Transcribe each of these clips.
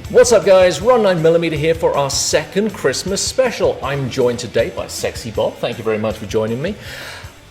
What's up guys, RON9MM here for our second Christmas special. I'm joined today by Sexy Bob, thank you very much for joining me.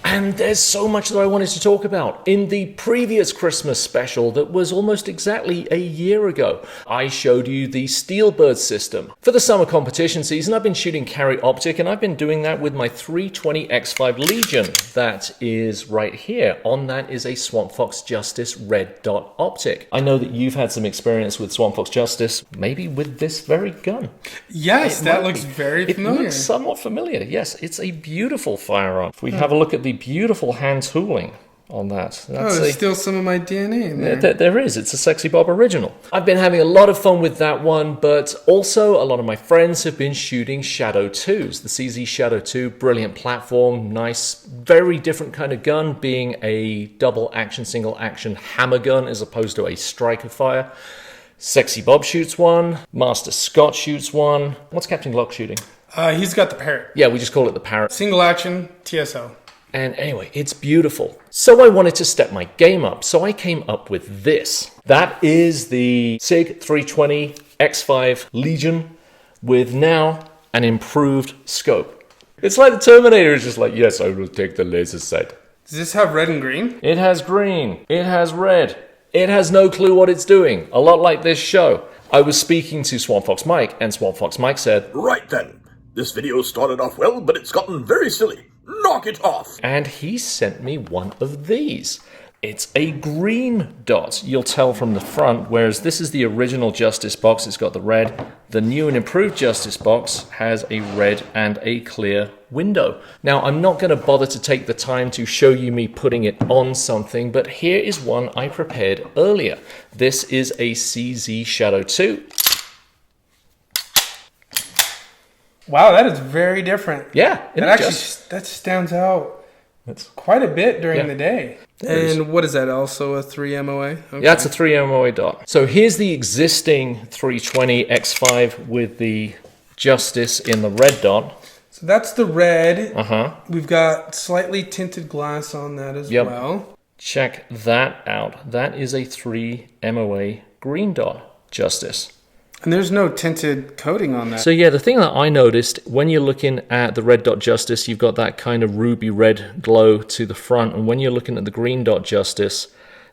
And there's so much that I wanted to talk about. In the previous Christmas special that was almost exactly a year ago, I showed you the Steelbird system. For the summer competition season, I've been shooting Carry Optic, and I've been doing that with my 320 X5 Legion. That is right here. On that is a Swampfox Justice red dot optic. I know that you've had some experience with Swampfox Justice, maybe with this very gun. Yes, that looks very familiar. It looks somewhat familiar, yes. It's a beautiful firearm. If we have a look at the beautiful hand tooling on that. There's still some of my DNA in there. There is. It's a Sexy Bob original. I've been having a lot of fun with that one, but also a lot of my friends have been shooting Shadow 2s. The CZ Shadow 2, brilliant platform, nice, very different kind of gun, being a double action, single action hammer gun as opposed to a striker fire. Sexy Bob shoots one. Master Scott shoots one. What's Captain Glock shooting? He's got the Parrot. Yeah, we just call it the Parrot. Single action, TSO. And anyway, it's beautiful. So I wanted to step my game up, so I came up with this. That is the SIG 320 X5 Legion with now an improved scope. It's like the Terminator is just like, yes, I will take the laser sight. Does this have red and green? It has green. It has red. It has no clue what it's doing. A lot like this show. I was speaking to Swampfox Mike, and Swampfox Mike said, "Right then, this video started off well, but it's gotten very silly. Knock it off." And he sent me one of these. It's a green dot. You'll tell from the front, whereas this is the original Justice box. It's got the red. The new and improved Justice box has a red and a clear window. Now, I'm not going to bother to take the time to show you me putting it on something, but here is one I prepared earlier. This is a CZ Shadow 2. Wow, that is very different. Yeah, that stands out. That's quite a bit during the day. And what is that? Also a 3 MOA? Okay. Yeah, it's a 3 MOA dot. So here's the existing 320 X5 with the Justice in the red dot. So that's the red. Uh-huh. We've got slightly tinted glass on that as well. Check that out. That is a 3 MOA green dot Justice. And there's no tinted coating on that. So yeah, the thing that I noticed, when you're looking at the red dot Justice, you've got that kind of ruby red glow to the front. And when you're looking at the green dot Justice,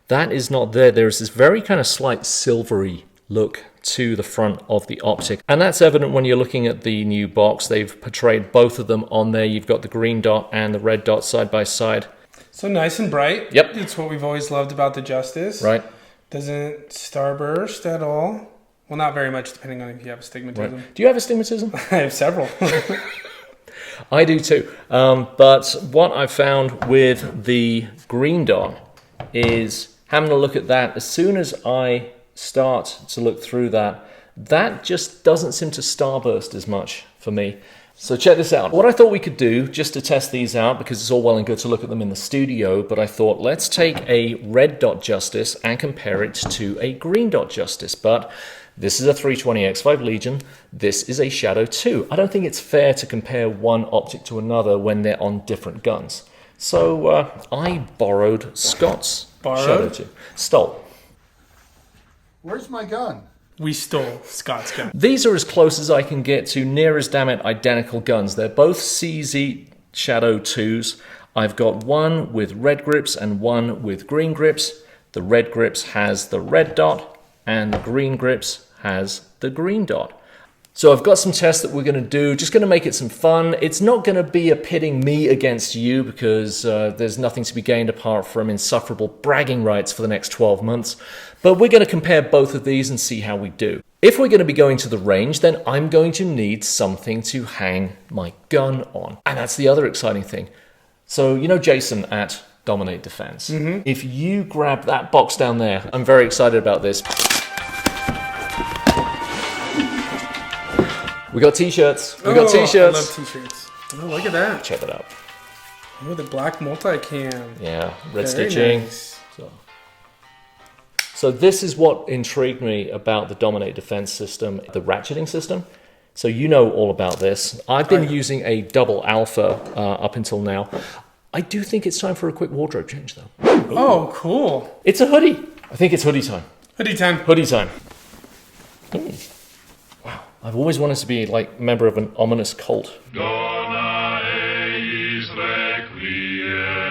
that is not there. There's this very kind of slight silvery look to the front of the optic. And that's evident when you're looking at the new box. They've portrayed both of them on there. You've got the green dot and the red dot side by side. So nice and bright. Yep. It's what we've always loved about the Justice. Right. Doesn't starburst at all. Well, not very much, depending on if you have astigmatism. Right. Do you have astigmatism? I have several. I do too. But what I found with the green dot is having a look at that. As soon as I start to look through that, that just doesn't seem to starburst as much for me. So check this out. What I thought we could do, just to test these out, because it's all well and good to look at them in the studio, but I thought let's take a red dot Justice and compare it to a green dot Justice. But this is a 320 X5 Legion. This is a Shadow 2. I don't think it's fair to compare one optic to another when they're on different guns. So I borrowed Scott's Shadow 2. Stole. Where's my gun? We stole Scott's gun. These are as close as I can get to near as damn it identical guns. They're both CZ Shadow 2s. I've got one with red grips and one with green grips. The red grips has the red dot, and the green grips has the green dot. So I've got some tests that we're going to do, just going to make it some fun. It's not going to be a pitting me against you because there's nothing to be gained apart from insufferable bragging rights for the next 12 months. But we're going to compare both of these and see how we do. If we're going to be going to the range, then I'm going to need something to hang my gun on. And that's the other exciting thing. So, you know Jason at Dominate Defense. If you grab that box down there, I'm very excited about this. We got t-shirts. We got t-shirts. I love t-shirts. Oh, look at that. Check that out. Oh, the black multicam. Yeah, red Very stitching. nice. So this is what intrigued me about the Dominate Defense system, the ratcheting system. So you know all about this. I've been using a Double Alpha up until now. I do think it's time for a quick wardrobe change, though. Oh, cool. It's a hoodie. I think it's hoodie time. Hoodie time. Hoodie time. I've always wanted to be like a member of an ominous cult. Dona eis requiem.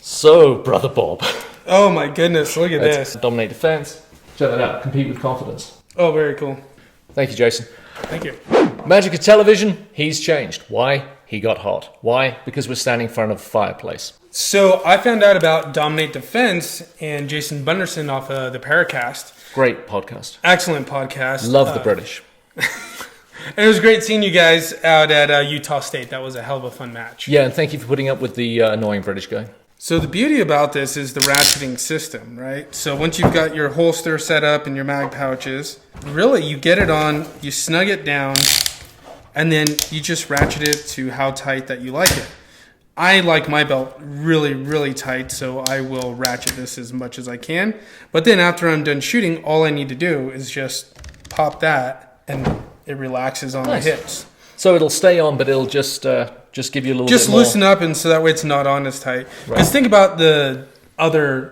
So, Brother Bob. Oh my goodness, look at this. Dominate Defense. Check that out. Compete with confidence. Oh, very cool. Thank you, Jason. Thank you. Magic of television, he's changed. Why? He got hot. Why? Because we're standing in front of a fireplace. So I found out about Dominate Defense and Jason Bunderson off of the Paracast. Great podcast. Excellent podcast. Love the British. And it was great seeing you guys out at Utah State. That was a hell of a fun match. Yeah, and thank you for putting up with the annoying British guy. So the beauty about this is the ratcheting system, right? So once you've got your holster set up and your mag pouches, really you get it on, you snug it down, and then you just ratchet it to how tight that you like it. I like my belt really, really tight, so I will ratchet this as much as I can. But then after I'm done shooting, all I need to do is just pop that, and it relaxes on the hips. So it'll stay on, but it'll just give you a little bit more. Just loosen up, and so that way it's not on as tight. Because think about the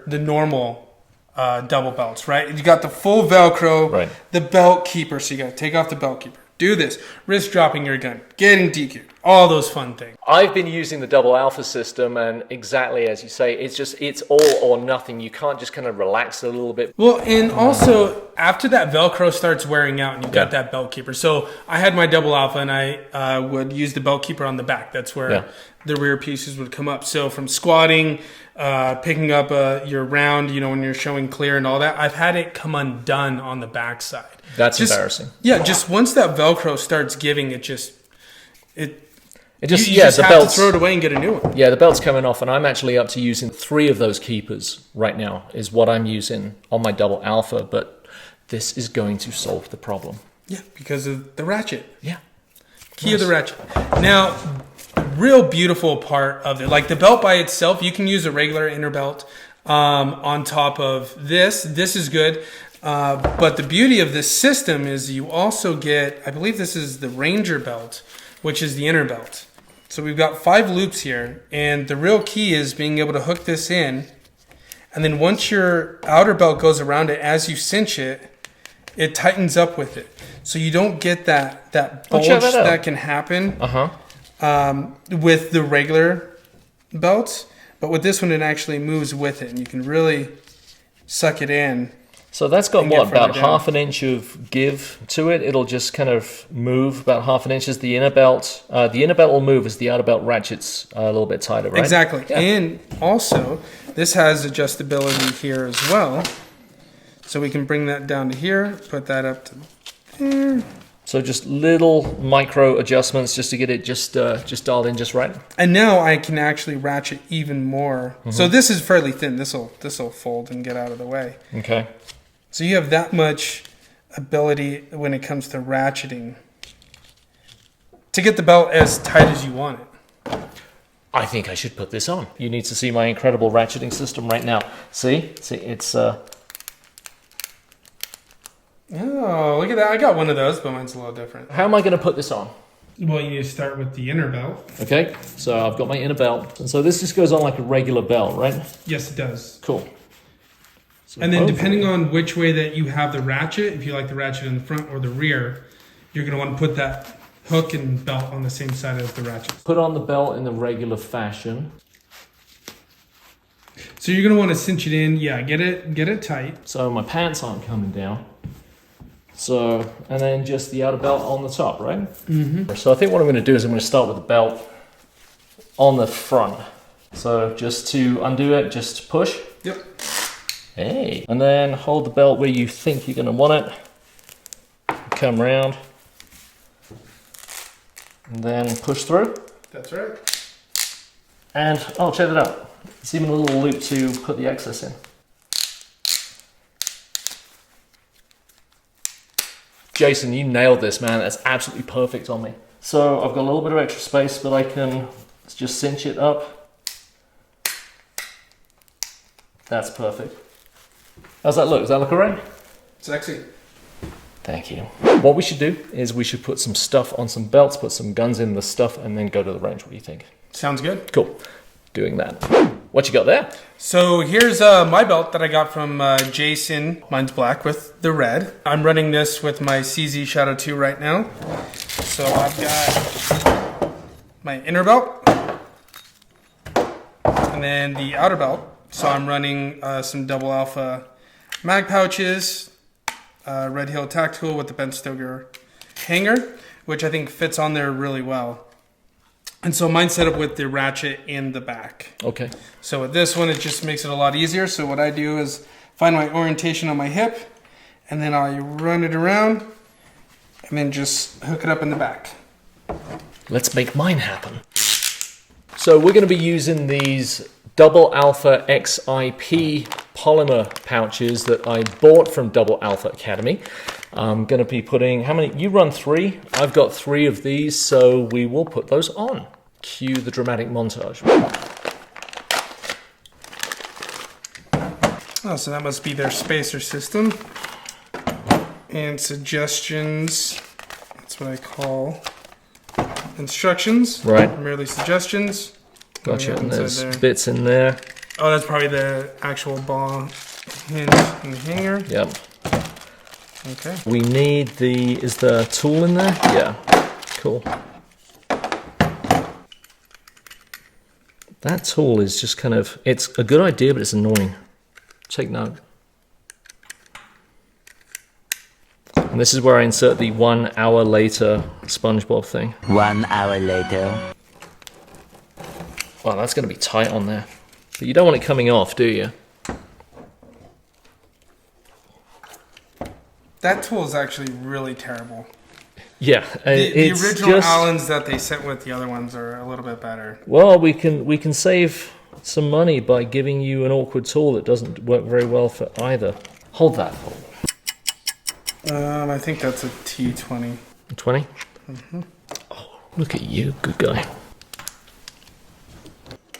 normal double belts, right? You got the full Velcro, right. The belt keeper, so you got to take off the belt keeper. Do this, wrist dropping your gun, getting DQ'd, all those fun things. I've been using the Double Alpha system, and exactly as you say, it's all or nothing. You can't just kind of relax it a little bit. Well, and also after that Velcro starts wearing out and you've got that belt keeper. So I had my Double Alpha and I would use the belt keeper on the back. That's where the rear pieces would come up. So from squatting, picking up your round, when you're showing clear and all that, I've had it come undone on the backside. That's embarrassing. Yeah, just once that Velcro starts giving, you just the have to throw it away and get a new one. Yeah, the belt's coming off, and I'm actually up to using 3 of those keepers right now, is what I'm using on my Double Alpha, but this is going to solve the problem. Yeah, because of the ratchet. Yeah. Key of the ratchet. Now, real beautiful part of it, like the belt by itself, you can use a regular inner belt on top of this. This is good. But the beauty of this system is you also get, I believe this is the Ranger belt, which is the inner belt. So we've got 5 loops here, and the real key is being able to hook this in, and then once your outer belt goes around it, as you cinch it, it tightens up with it. So you don't get that bulge that can happen with the regular belts, but with this one it actually moves with it, and you can really suck it in. So that's got what, about half an inch of give to it. It'll just kind of move about half an inch as the inner belt. The inner belt will move as the outer belt ratchets a little bit tighter, right? Exactly. Yeah. And also, this has adjustability here as well. So we can bring that down to here, put that up to there. So just little micro adjustments just to get it just dialed in just right. And now I can actually ratchet even more. So this is fairly thin. This'll fold and get out of the way. Okay. So you have that much ability when it comes to ratcheting to get the belt as tight as you want it. I think I should put this on. You need to see my incredible ratcheting system right now. See, it's Oh, look at that. I got one of those, but mine's a little different. How am I going to put this on? Well, you need to start with the inner belt. Okay, so I've got my inner belt. And so this just goes on like a regular belt, right? Yes, it does. Cool. So and then depending on which way that you have the ratchet, if you like the ratchet in the front or the rear, you're going to want to put that hook and belt on the same side as the ratchet. Put on the belt in the regular fashion. So you're going to want to cinch it in. Yeah, get it tight. So my pants aren't coming down. So, and then just the outer belt on the top, right? Mm-hmm. So I think what I'm going to do is I'm going to start with the belt on the front. So just to undo it, just push. Yep. Hey. And then hold the belt where you think you're going to want it. Come round. And then push through. That's right. And, oh, check it out. It's even a little loop to put the excess in. Jason, you nailed this, man. That's absolutely perfect on me. So I've got a little bit of extra space, but I can just cinch it up. That's perfect. How's that look? Does that look all right? Sexy. Thank you. What we should do is we should put some stuff on some belts, put some guns in the stuff, and then go to the range. What do you think? Sounds good. Cool. Doing that. What you got there? So here's my belt that I got from Jason. Mine's black with the red. I'm running this with my CZ Shadow 2 right now. So I've got my inner belt and then the outer belt. So I'm running some Double Alpha mag pouches, Red Hill Tactical with the bent Stoeger hanger, which I think fits on there really well. And so mine's set up with the ratchet in the back. Okay. So with this one, it just makes it a lot easier. So what I do is find my orientation on my hip, and then I run it around, and then just hook it up in the back. Let's make mine happen. So we're going to be using these Double Alpha XiP polymer pouches that I bought from Double Alpha Academy. I'm going to be putting, how many? You run 3. I've got 3 of these, so we will put those on. Cue the dramatic montage. Oh, so that must be their spacer system. And suggestions, that's what I call instructions. Right. Merely suggestions. Gotcha, and there's there. bits in there. Oh, that's probably the actual ball hinge and hanger. Yep. Okay. We need the, is the tool in there? Yeah, cool. That tool is just kind of, it's a good idea, but it's annoying. Take note. And this is where I insert the 1 hour later SpongeBob thing. 1 hour later. Well, that's going to be tight on there. But you don't want it coming off, do you? That tool is actually really terrible. Yeah, The it's original just, Allens that they sent with the other ones are a little bit better. well, we can save some money by giving you an awkward tool that doesn't work very well for either. Hold that. I think that's a T20. 20? Oh, look at you, good guy.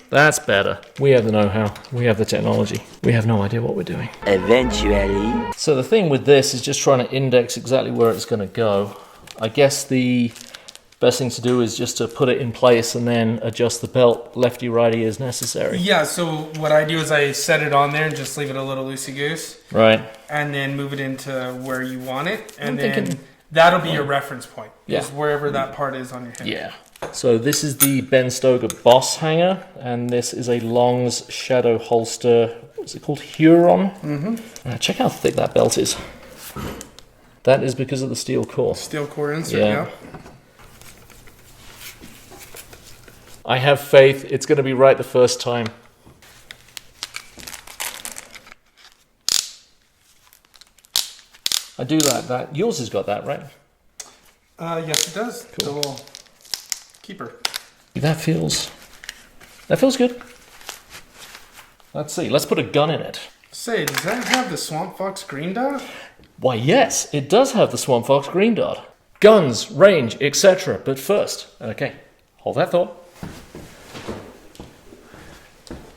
That's better. We have the know-how. We have the technology. We have no idea what we're doing. Eventually. So the thing with this is just trying to index exactly where it's going to go. I guess the best thing to do is just to put it in place and then adjust the belt lefty-righty as necessary. Yeah, so what I do is I set it on there and just leave it a little loosey-goose. Right. And then move it into where you want it. And I'm then thinking, that'll be your reference point. Yeah. Is wherever that part is on your hip. yeah. So this is the Ben Stoeger BOSS Hanger, and this is a Long's Shadow Holster. What's it called? Huron? Mm-hmm. Check how thick that belt is. That is because of the steel core. Steel core insert, Yeah. yeah. I have faith it's going to be right the first time. I do that. Yours has got that, right? Yes, it does. Cool. The little keeper. That feels good. Let's see. Let's put a gun in it. Say, does that have the Swampfox green dot? Why, yes, it does have the Swampfox green dot. Guns, range, etc. But first, okay, hold that thought.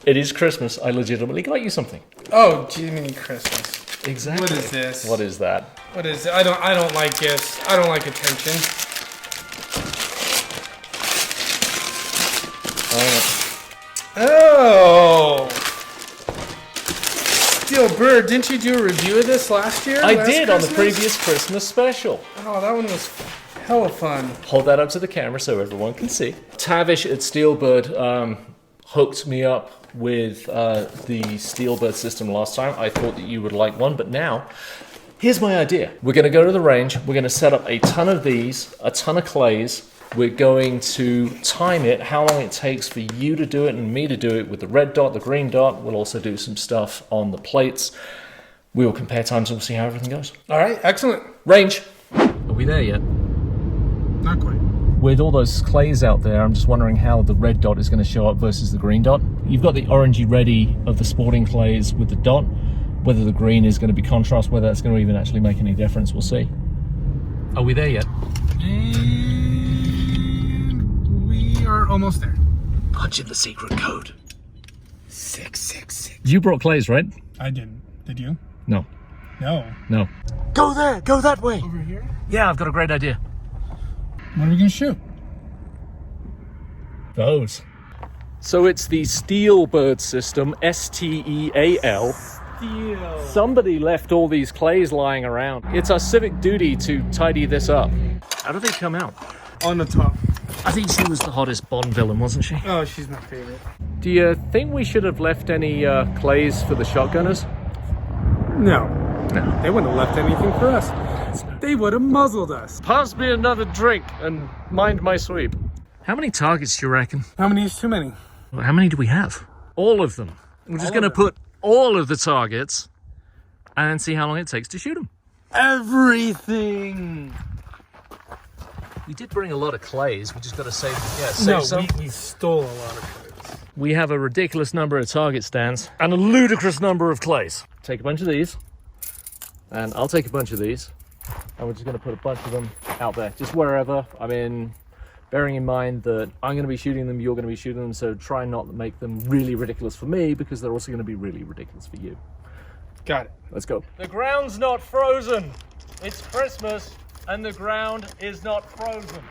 It is Christmas. I legitimately got you something. Oh, Jiminy Christmas. Exactly. What is this? What is that? What is it? I don't like gifts. I don't like attention. Oh. Steelbird, didn't you do a review of this last year? I Last did on the Christmas? previous Christmas special. Oh, that one was hella fun. Hold that up to the camera so everyone can see. Tavish at Steelbird hooked me up with the Steelbird system last time. I thought that you would like one, but now, here's my idea. We're going to go to the range. We're going to set up a ton of these, a ton of clays. We're going to time it, how long it takes for you to do it and me to do it with the red dot, the green dot. We'll also do some stuff on the plates. We will compare times and we'll see how everything goes. All right, excellent. Range. Are we there yet? Not quite. With all those clays out there, I'm just wondering how the red dot is going to show up versus the green dot. You've got the orangey reddy of the sporting clays with the dot. Whether the green is going to be contrast, whether that's going to even actually make any difference, we'll see. Are we there yet? And we are almost there. Punch in the secret code. 666. You brought clays, right? I didn't. Did you? No. No. No. Go there, go that way. Over here? Yeah, I've got a great idea. What are we gonna shoot? Those. So it's the Steelbird system, STEAL. Steel. Somebody left all these clays lying around. It's our civic duty to tidy this up. How do they come out? On the top. I think she was the hottest Bond villain, wasn't she? Oh, she's my favorite. Do you think we should have left any clays for the shotgunners? No. No. They wouldn't have left anything for us. They would have muzzled us. Pass me another drink and mind my sweep. How many targets do you reckon? How many is too many? How many do we have? All of them. We're just going to put all of the targets and see how long it takes to shoot them. Everything. We did bring a lot of clays. We just got to save some. We stole a lot of clays. We have a ridiculous number of target stands and a ludicrous number of clays. Take a bunch of these, and I'll take a bunch of these, and we're just going to put a bunch of them out there, just wherever. I mean, bearing in mind that I'm going to be shooting them, you're going to be shooting them, so try not to make them really ridiculous for me, because they're also going to be really ridiculous for you. Got it. Let's go. The ground's not frozen. It's Christmas, and the ground is not frozen.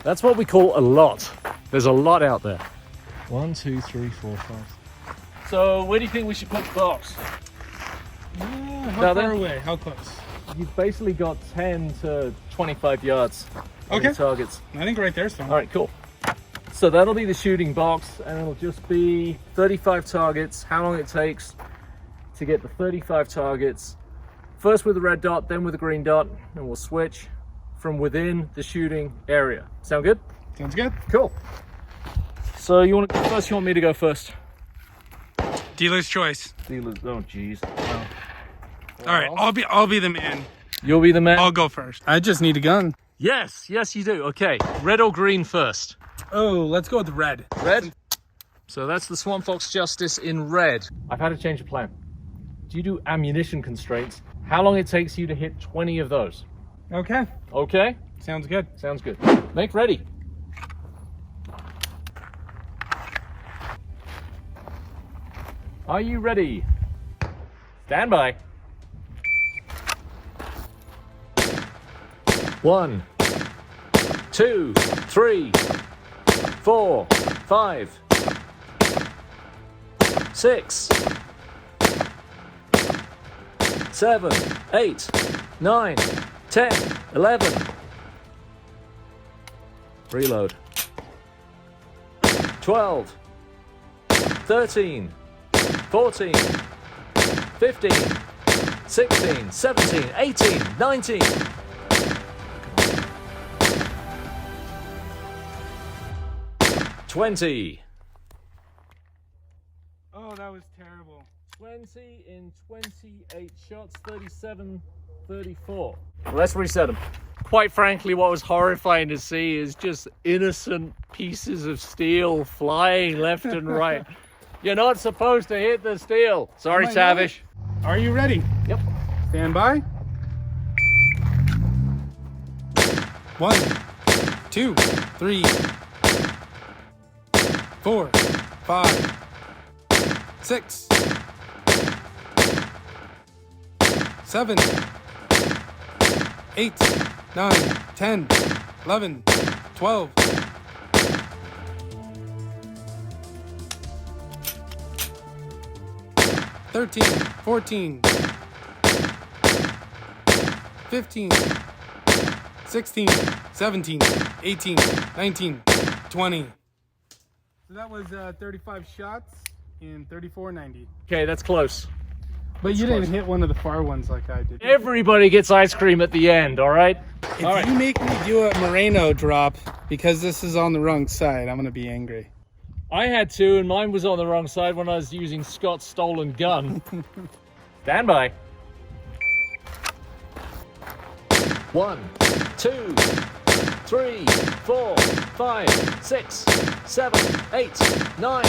That's what we call a lot. There's a lot out there. 1, 2, 3, 4, 5. So where do you think we should put the box? How far away? How close? You've basically got 10 to 25 yards on your targets. I think right there's fine. All right, cool. So that'll be the shooting box, and it'll just be 35 targets, how long it takes to get the 35 targets. First with the red dot, then with the green dot, and we'll switch from within the shooting area. Sound good? Sounds good. Cool. So you want to go first? You want me to go first? Dealer's choice. Dealers. Oh, jeez. Wow. All right, I'll be the man. You'll be the man. I'll go first. I just need a gun. Yes, you do. Okay, red or green first? Oh, let's go with red. Red. So that's the Swampfox Justice in red. I've had to change the plan. Do you do ammunition constraints? How long it takes you to hit 20 of those? Okay. Okay. Sounds good. Sounds good. Make ready. Are you ready? Stand by. 1, 2, 3, 4, 5, 6, 7, 8, 9, 10, 11. Reload. 12, 13, 14, 15, 16, 17, 18, 19. 20. Oh, that was terrible. 20 in 28 shots, 37, 34. Well, let's reset them. Quite frankly, what was horrifying to see is just innocent pieces of steel flying left and right. You're not supposed to hit the steel. Sorry, Tavish. Are you ready? Yep. Stand by. 1, 2, 3, 4, 5, 6, 7, 8, 9, 10, 11, 12. 13, 14, 15, 16, 17, 18, 19, 20. So that was 35 shots in 34.90. Okay, that's close. But you didn't hit one of the far ones like I did. Everybody gets ice cream at the end, all right? If you make me do a Moreno drop because this is on the wrong side, I'm going to be angry. I had to, and mine was on the wrong side when I was using Scott's stolen gun. Stand by. 1, 2, 3, 4, 5, 6, 7, 8, 9,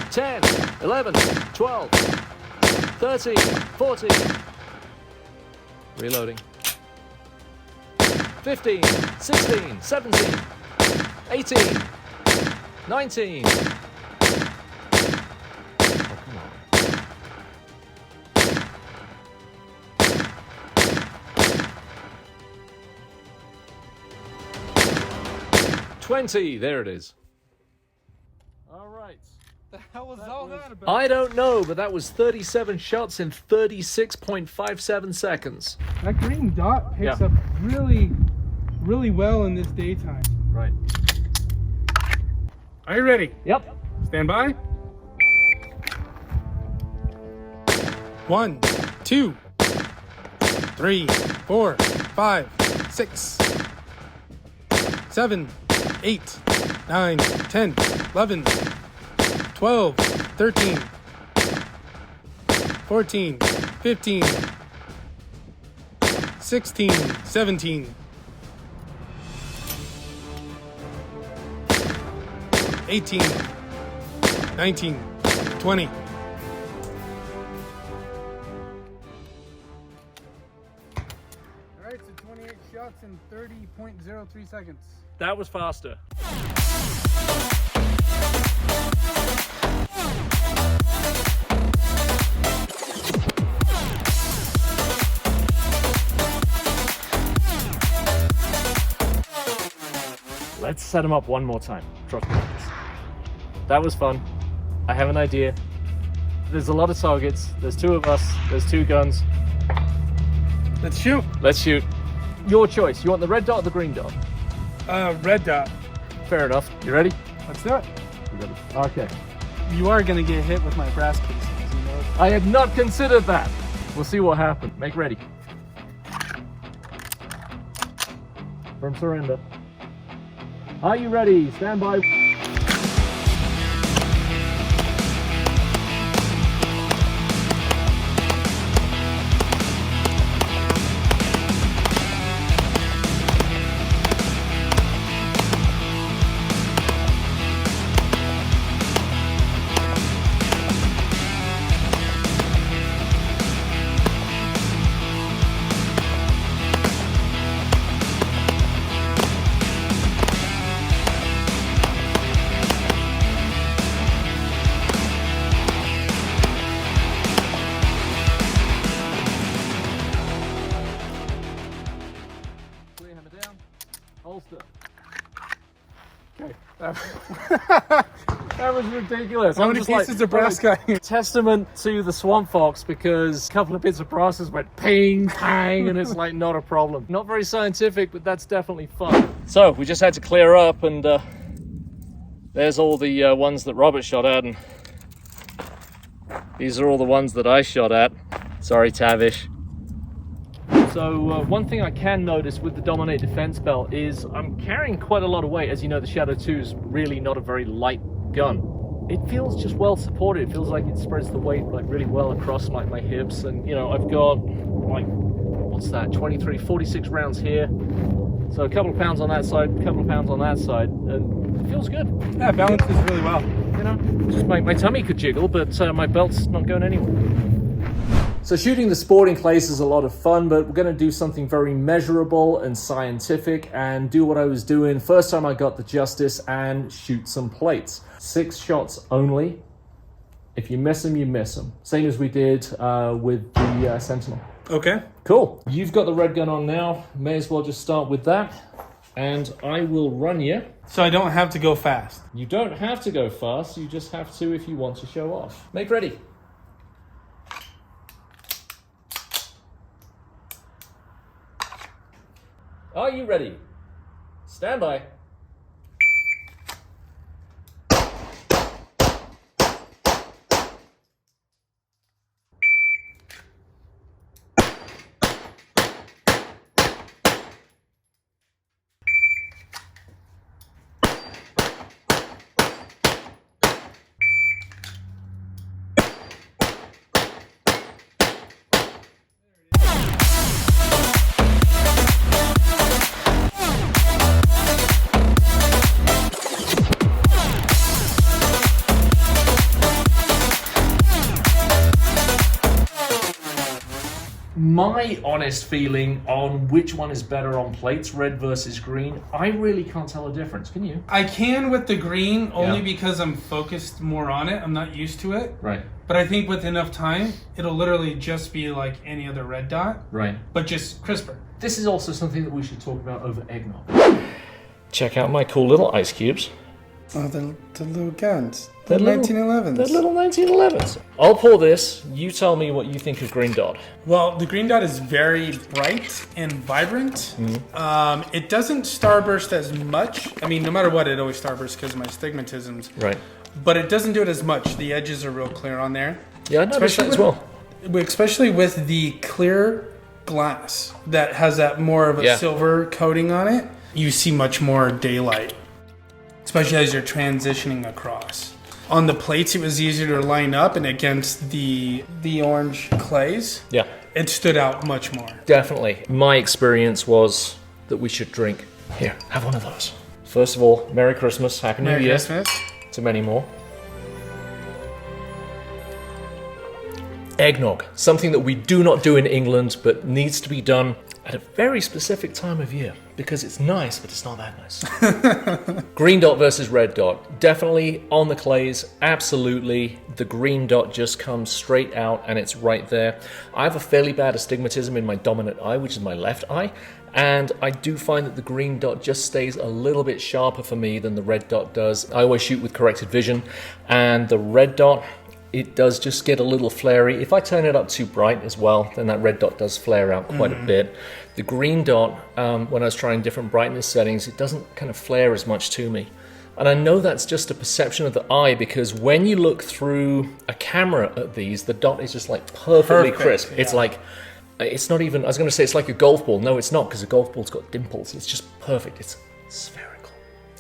10, 11, 12, 13, 14. Reloading. 15, 16, 17, 18, 19. Oh, come on. 20. There it is. All right. The hell was all that about? I don't know, but that was 37 shots in 36.57 seconds. That green dot picks Yeah. up really, really well in this daytime. Right. Are you ready? Yep. Stand by. 1, 2, 3, 4, 5, 6, 7, 8, 9, 10, 11, 12, 13, 14, 15, 16, 17, 18, 19, 20. All right, so 28 shots in 30.03 seconds. That was faster. Let's set him up one more time. Trust me. That was fun. I have an idea. There's a lot of targets. There's 2 of us. There's 2 guns. Let's shoot. Let's shoot. Your choice. You want the red dot or the green dot? Red dot. Fair enough. You ready? Let's do it. Okay. You are gonna get hit with my brass casings, you know. I had not considered that. We'll see what happens. Make ready. From surrender. Are you ready? Stand by. Holster. Okay. That was ridiculous. How many pieces of brass got you? Testament to the Swampfox, because a couple of bits of brasses went ping, pang, and it's like not a problem. Not very scientific, but that's definitely fun. So we just had to clear up, and there's all the ones that Robert shot at, and these are all the ones that I shot at. Sorry, Tavish. So one thing I can notice with the Dominate Defense Belt is I'm carrying quite a lot of weight. As you know, the Shadow 2 is really not a very light gun. It feels just well supported. It feels like it spreads the weight like really well across like my hips, and you know, I've got like, what's that, 23, 46 rounds here. So a couple of pounds on that side, a couple of pounds on that side, and it feels good. Yeah, it balances really well. You know, just my tummy could jiggle, but my belt's not going anywhere. So shooting the sporting clays is a lot of fun, but we're going to do something very measurable and scientific and do what I was doing first time I got the Justice and shoot some plates. 6 shots only. If you miss them, you miss them. Same as we did with the Sentinel. Okay. Cool. You've got the red gun on now. May as well just start with that. And I will run you. So I don't have to go fast. You don't have to go fast. You just have to if you want to show off. Make ready. Are you ready? Stand by. My honest feeling on which one is better on plates, red versus green, I really can't tell a difference. Can you? I can with the green only Yeah. because I'm focused more on it. I'm not used to it. Right. But I think with enough time, it'll literally just be like any other red dot, Right. but just crisper. This is also something that we should talk about over eggnog. Check out my cool little ice cubes. Oh, the little guns. They're The little- 1911s. They're little 1911s. I'll pour this. You tell me what you think of Green Dot. Well, the green dot is very bright and vibrant. It doesn't starburst as much. I mean, no matter what, it always starbursts because of my stigmatisms. Right. But it doesn't do it as much. The edges are real clear on there. Yeah, I noticed that as well. Especially with the clear glass that has that more of a silver coating on it. You see much more daylight, especially as you're transitioning across. On the plates, it was easier to line up, and against the orange clays, Yeah. it stood out much more. Definitely. My experience was that we should drink. Here, have one of those. First of all, Merry Christmas, Happy New Merry Year Christmas. to many more. Eggnog, something that we do not do in England, but needs to be done at a very specific time of year, because it's nice, but it's not that nice. Green dot versus red dot. Definitely on the clays, absolutely. The green dot just comes straight out and it's right there. I have a fairly bad astigmatism in my dominant eye, which is my left eye, and I do find that the green dot just stays a little bit sharper for me than the red dot does. I always shoot with corrected vision, and the red dot, it does just get a little flary. If I turn it up too bright as well, then that red dot does flare out quite a bit. The green dot, when I was trying different brightness settings, it doesn't kind of flare as much to me. And I know that's just a perception of the eye, because when you look through a camera at these, the dot is just like perfectly crisp. yeah. It's like, it's not even, I was going to say it's like a golf ball. No, it's not, because a golf ball's got dimples. It's just perfect. It's spherical.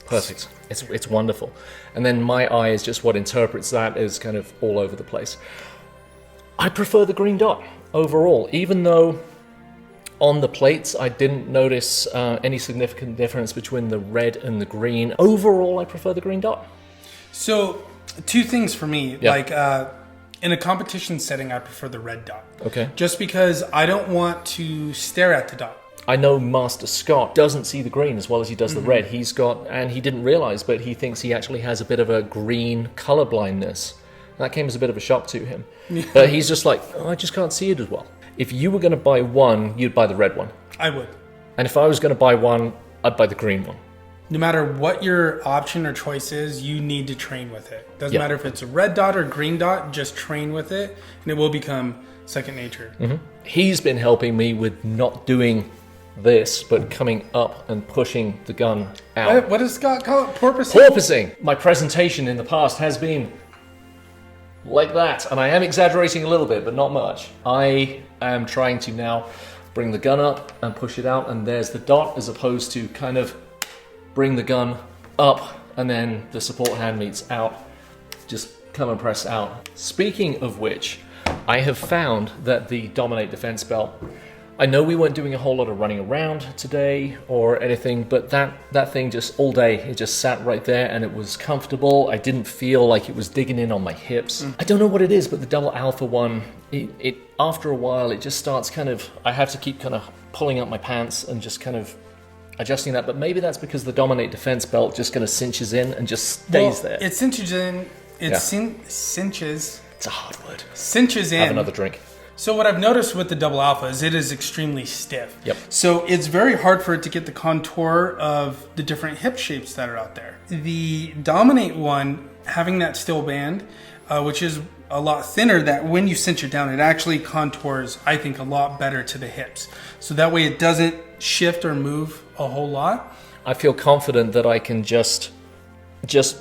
Perfect. It's wonderful. And then my eye is just what interprets that as kind of all over the place. I prefer the green dot overall, even though on the plates I didn't notice any significant difference between the red and the green. Overall, I prefer the green dot. So, two things for me. Yeah. Like, in a competition setting, I prefer the red dot. Okay. Just because I don't want to stare at the dot. I know Master Scott doesn't see the green as well as he does the red. He's got, and he didn't realize, but he thinks he actually has a bit of a green color blindness. That came as a bit of a shock to him. But he's just like, oh, I just can't see it as well. If you were going to buy one, you'd buy the red one. I would. And if I was going to buy one, I'd buy the green one. No matter what your option or choice is, you need to train with it. Doesn't Yeah. matter if it's a red dot or green dot, just train with it, and it will become second nature. He's been helping me with not doing this, but coming up and pushing the gun out. What does Scott call it? Porpoising? Porpoising. My presentation in the past has been like that, and I am exaggerating a little bit, but not much. I am trying to now bring the gun up and push it out, and there's the dot, as opposed to kind of bring the gun up and then the support hand meets out, just come and press out. Speaking of which, I have found that the Dominate Defense Belt, I know we weren't doing a whole lot of running around today or anything, but that thing just all day, it just sat right there and it was comfortable. I didn't feel like it was digging in on my hips. I don't know what it is, but the Double Alpha one, it after a while, it just starts kind of, I have to keep kind of pulling up my pants and just kind of adjusting that. But maybe that's because the Dominate Defense Belt just kind of cinches in and just stays there. It cinches in. It Yeah. cinches. It's a hard word. Cinches in. Have another drink. So what I've noticed with the Double Alpha is it is extremely stiff. Yep. So it's very hard for it to get the contour of the different hip shapes that are out there. The Dominate one, having that steel band, which is a lot thinner, that when you cinch it down, it actually contours, I think, a lot better to the hips. So that way it doesn't shift or move a whole lot. I feel confident that I can just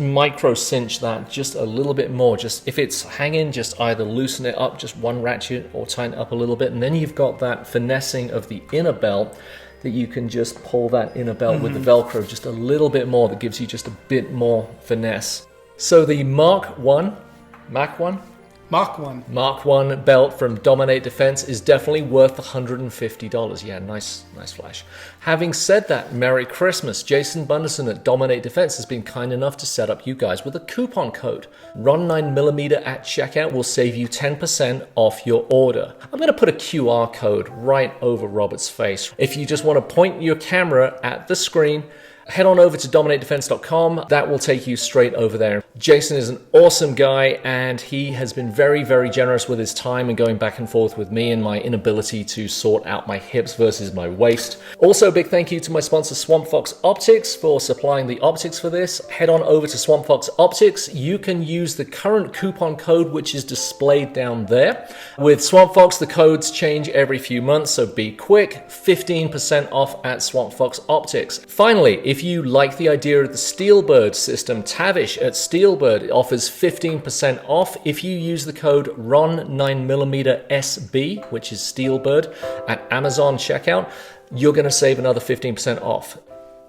micro cinch that just a little bit more. Just if it's hanging, just either loosen it up just one ratchet or tighten it up a little bit, and then you've got that finessing of the inner belt that you can just pull that inner belt with the Velcro just a little bit more. That gives you just a bit more finesse. So the Mach 1 Mach 1 belt from Dominate Defense is definitely worth $150. Yeah, nice flash. Having said that, Merry Christmas. Jason Bunderson at Dominate Defense has been kind enough to set up you guys with a coupon code. RON9MM at checkout will save you 10% off your order. I'm going to put a QR code right over Robert's face. If you just want to point your camera at the screen head on over to dominatedefense.com. That will take you straight over there. Jason is an awesome guy, and he has been very, very generous with his time and going back and forth with me and my inability to sort out my hips versus my waist. Also, a big thank you to my sponsor Swampfox Optics for supplying the optics for this. Head on over to Swampfox Optics. You can use the current coupon code, which is displayed down there. With Swampfox, the codes change every few months, so be quick. 15% off at Swampfox Optics. Finally, if you like the idea of the Steelbird system, Tavish at Steelbird offers 15% off if you use the code RON9MM SB, which is Steelbird, at Amazon checkout. You're going to save another 15% off.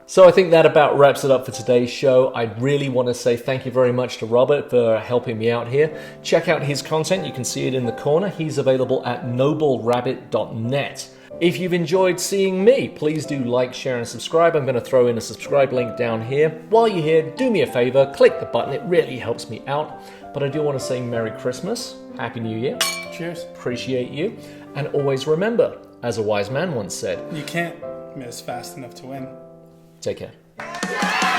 So I think that about wraps it up for today's show. I really want to say thank you very much to Robert for helping me out here. Check out his content. You can see it in the corner. He's available at noblerabbit.net. If you've enjoyed seeing me, please do like, share, and subscribe. I'm going to throw in a subscribe link down here. While you're here, do me a favor, click the button. It really helps me out. But I do want to say Merry Christmas, Happy New Year. Cheers. Appreciate you. And always remember, as a wise man once said, you can't miss fast enough to win. Take care.